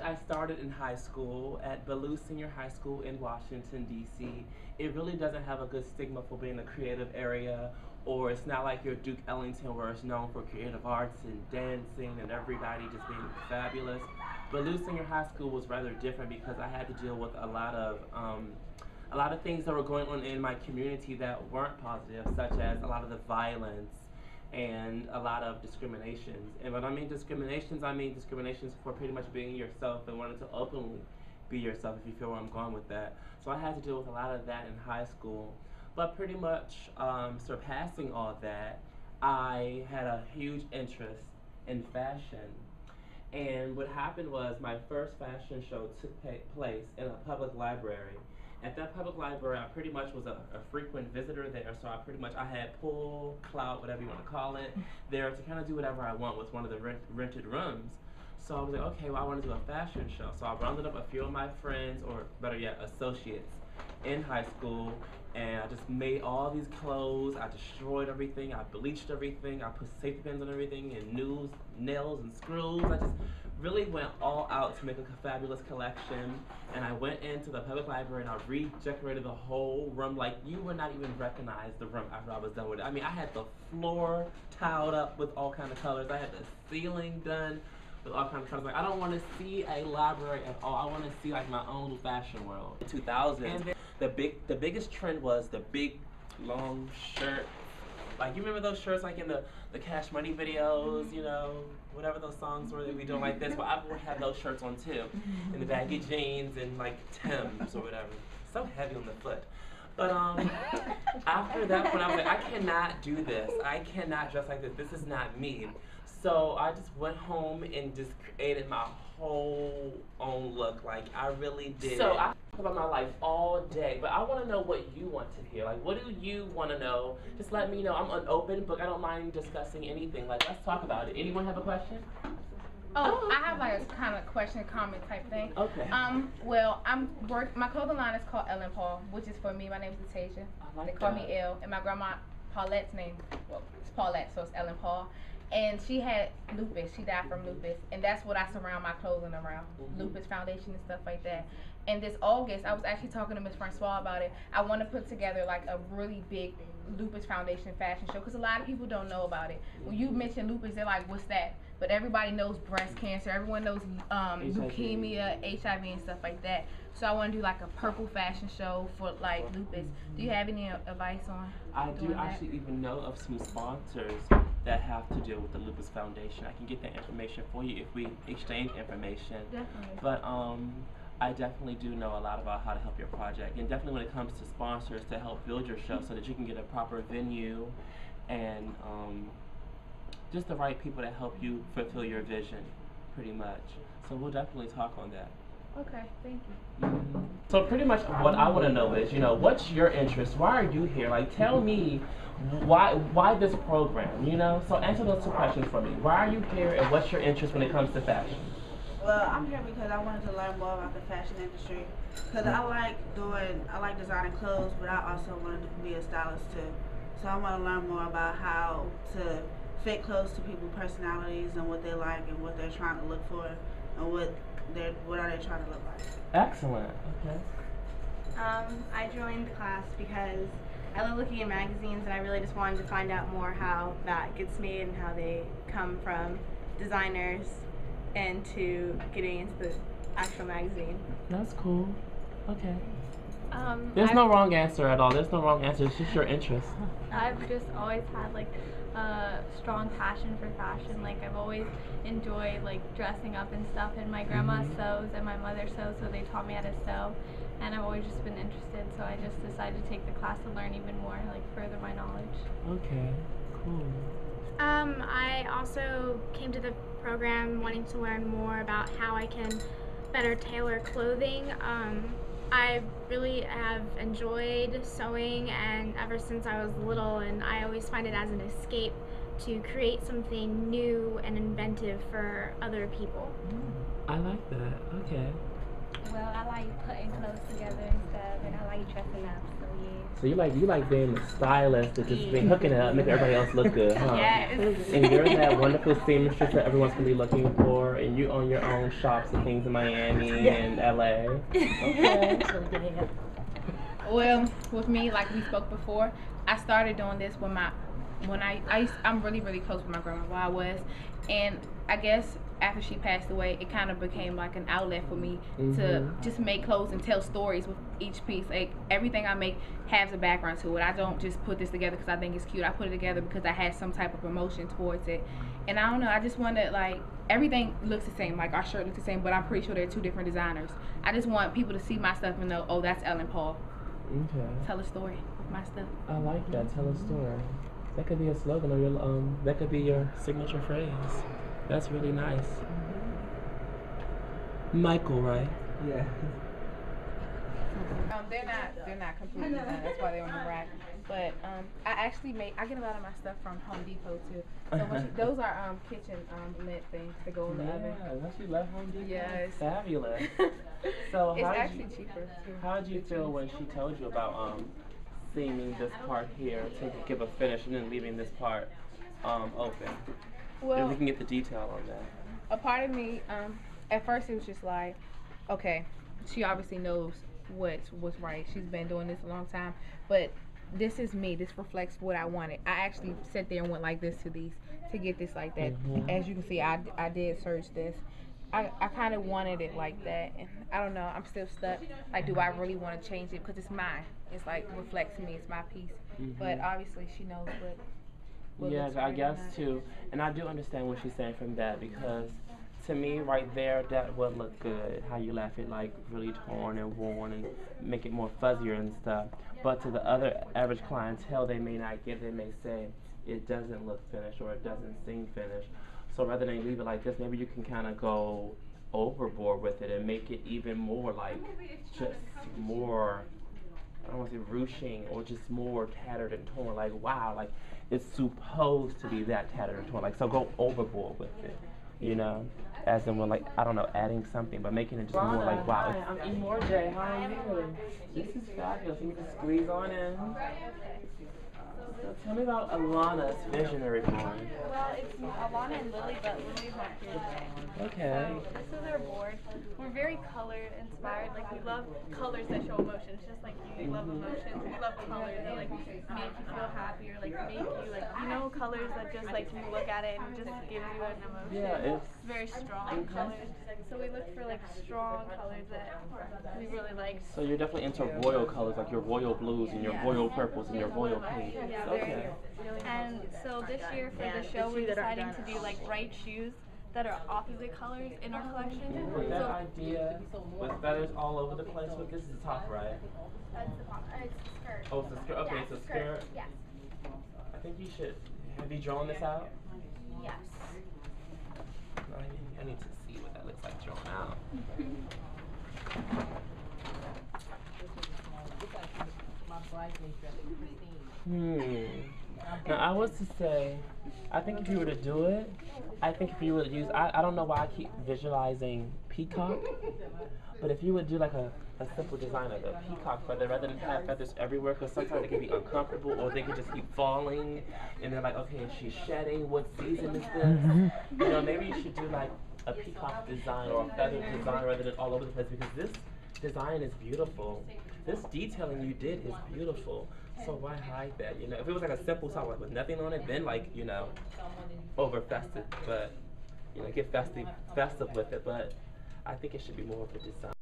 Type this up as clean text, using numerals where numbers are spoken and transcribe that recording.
I started in high school at Ballou Senior High School in Washington, D.C. It really doesn't have a good stigma for being a creative area, or it's not like your Duke Ellington where it's known for creative arts and dancing and everybody just being fabulous. Ballou Senior High School was rather different because I had to deal with a lot of things that were going on in my community that weren't positive, such as a lot of the violence and a lot of discriminations. And when I mean discriminations for pretty much being yourself and wanting to openly be yourself, if you feel where I'm going with that. So I had to deal with a lot of that in high school. But pretty much surpassing all that, I had a huge interest in fashion. And what happened was my first fashion show took place in a public library. At that public library, I pretty much was a frequent visitor there, so I had pull, clout, whatever you want to call it, there to kind of do whatever I want with one of the rented rooms. So I was like, okay, well, I want to do a fashion show. So I rounded up a few of my friends, or better yet, associates in high school, and I just made all these clothes. I destroyed everything. I bleached everything. I put safety pins on everything, and nails and screws. I just really went all out to make a fabulous collection. And I went into the public library and I redecorated the whole room. Like, you would not even recognize the room after I was done with it. I mean, I had the floor tiled up with all kinds of colors. I had the ceiling done with all kinds of colors. Like, I don't want to see a library at all. I want to see like my own little fashion world. In 2000, and the biggest trend was the big long shirt. Like, you remember those shirts like in the Cash Money videos, you know, whatever those songs were that we doing like this? Well, I would have those shirts on too, and the baggy jeans and like Timbs or whatever. So heavy on the foot. But after that point, I was like, I cannot do this. I cannot dress like this. This is not me. So I just went home and just created my whole own look. Like, I really did. So I talk about my life all day, but I want to know what you want to hear. Like, what do you want to know? Just let me know. I'm an open book. I don't mind discussing anything. Like, let's talk about it. Anyone have a question? Oh, I have like a kind of question, comment type thing. Okay. Well, my clothing line is called Ellen Paul, which is for me. My name is Latasia. They call me Elle, and my grandma Paulette's name, well, it's Paulette, so it's Ellen Paul. And she had lupus. She died from lupus, and that's what I surround my clothing around. Lupus Foundation and stuff like that. And this August, I was actually talking to Miss Francois about it. I want to put together like a really big Lupus Foundation fashion show because a lot of people don't know about it. When you mention lupus, they're like, "What's that?" But everybody knows breast cancer. Everyone knows leukemia, HIV, and stuff like that. So I want to do like a purple fashion show for like lupus. Do you have any advice on? I do actually even know of some sponsors that have to deal with the Lupus Foundation. I can get that information for you if we exchange information. Definitely. But I definitely do know a lot about how to help your project, and definitely when it comes to sponsors to help build your show so that you can get a proper venue and just the right people to help you fulfill your vision, pretty much. So we'll definitely talk on that. Okay, thank you. So pretty much what I want to know is, you know, what's your interest? Why are you here? Like, tell me why this program, you know? So answer those two questions for me. Why are you here, and what's your interest when it comes to fashion? Well, I'm here because I wanted to learn more about the fashion industry. Because I like designing clothes, but I also wanted to be a stylist too. So I want to learn more about how to fit clothes to people's personalities and what they like and what they're trying to look for and what are they trying to look like. Excellent. Okay. I joined the class because I love looking at magazines, and I really just wanted to find out more how that gets made and how they come from designers and to getting into the actual magazine. That's cool. Okay. There's no wrong answer at all. There's no wrong answer. It's just your interest. I've just always had like a strong passion for fashion. Like, I've always enjoyed like dressing up and stuff, and my grandma sews and my mother sews, so they taught me how to sew, and I've always just been interested, so I just decided to take the class to learn even more, like further my knowledge. Okay, cool. I also came to the program wanting to learn more about how I can better tailor clothing. I really have enjoyed sewing, and ever since I was little, and I always find it as an escape to create something new and inventive for other people. I like that. Okay. Well, I like putting clothes together and stuff, and I like dressing up. So yeah. So you like being the stylist that just been hooking it up, making everybody else look good, huh? Yes. And you're that wonderful seamstress that everyone's gonna be looking for, and you own your own shops and things in Miami and LA. Okay. Well, with me, like we spoke before, I started doing this when I'm really close with my grandma while I was, and I guess after she passed away, it kind of became like an outlet for me to just make clothes and tell stories with each piece. Like everything I make has a background to it. I don't just put this together because I think it's cute. I put it together because I had some type of emotion towards it. And I don't know, I just wanted, like, everything looks the same. Like our shirt looks the same, but I'm pretty sure they're two different designers. I just want people to see my stuff and know, oh, that's Ellen Paul. Okay. Tell a story with my stuff. I like that. Tell a story. That could be a slogan or your that could be your signature phrase. That's really nice. Michael, right? Yeah. They're not completely done. That's why they're on the rack. But I get a lot of my stuff from Home Depot too. So those are kitchen lint things to go in the oven. Yeah, once you left Home Depot, yes. Fabulous. So it's actually cheaper too. How did you feel when she told you about seaming this part here to give a finish and then leaving this part open? Well, if we can get the detail on that. A part of me, at first it was just like, okay, she obviously knows what's right. She's been doing this a long time, but this is me. This reflects what I wanted. I actually sat there and went like this to get this like that. As you can see, I did search this. I kind of wanted it like that, and I don't know. I'm still stuck. Like, do I really want to change it? Because it's mine. It's like reflects me. It's my piece. But obviously, she knows what Yeah, I guess too, and I do understand what she's saying from that, because to me, right there, that would look good. How you left it like really torn and worn and make it more fuzzier and stuff. But to the other average clientele, they may not get. They may say it doesn't look finished or it doesn't seem finished. So rather than leave it like this, maybe you can kind of go overboard with it and make it even more like just more, I don't want to say ruching, or just more tattered and torn. Like, wow, like it's supposed to be that tattered and torn. Like, so go overboard with it, you know? As in, when, like, I don't know, adding something, but making it just more like, wow. Hi, I'm Emore'J. How are you? This is fabulous. You can squeeze on in. So tell me about Alana's visionary board. Well, it's Alana and Lily, but Lily's not here today. Okay. So this is our board. We're very color inspired. Like, we love colors that show emotions. Just like you love emotions, we love colors that like make you feel happy, or like make you like, you know, colors that just like you look at it and it just gives you an emotion. Yeah, it's very strong colors. So we look for like strong colors that we really like. So you're definitely into royal colors, like your royal blues and your royal purples and your royal pinks. Yeah, Okay. And so this year for the show, we're deciding to do like bright shoes that are opposite colors in our collection. With that idea, with feathers all over the place, but this is the top, right? That's the top. It's the skirt. Oh, it's a skirt. Okay, Yeah, it's a skirt. Yes. I think you should. Have you drawn this out? Yes. I need to see what that looks like drawn out. Now, I was to say, I think if you were to do it, I think if you were to use, I don't know why I keep visualizing peacock, but if you would do like a simple design of a peacock feather rather than have feathers everywhere, because sometimes they can be uncomfortable or they can just keep falling, and they're like, okay, she's shedding, what season is this? You know, maybe you should do like a peacock design or a feather design rather than all over the place, because this design is beautiful. This detailing you did is beautiful. So why hide that? You know, if it was like a simple top like with nothing on it, then like, you know, over festive, but you know, get festive with it. But I think it should be more of a design.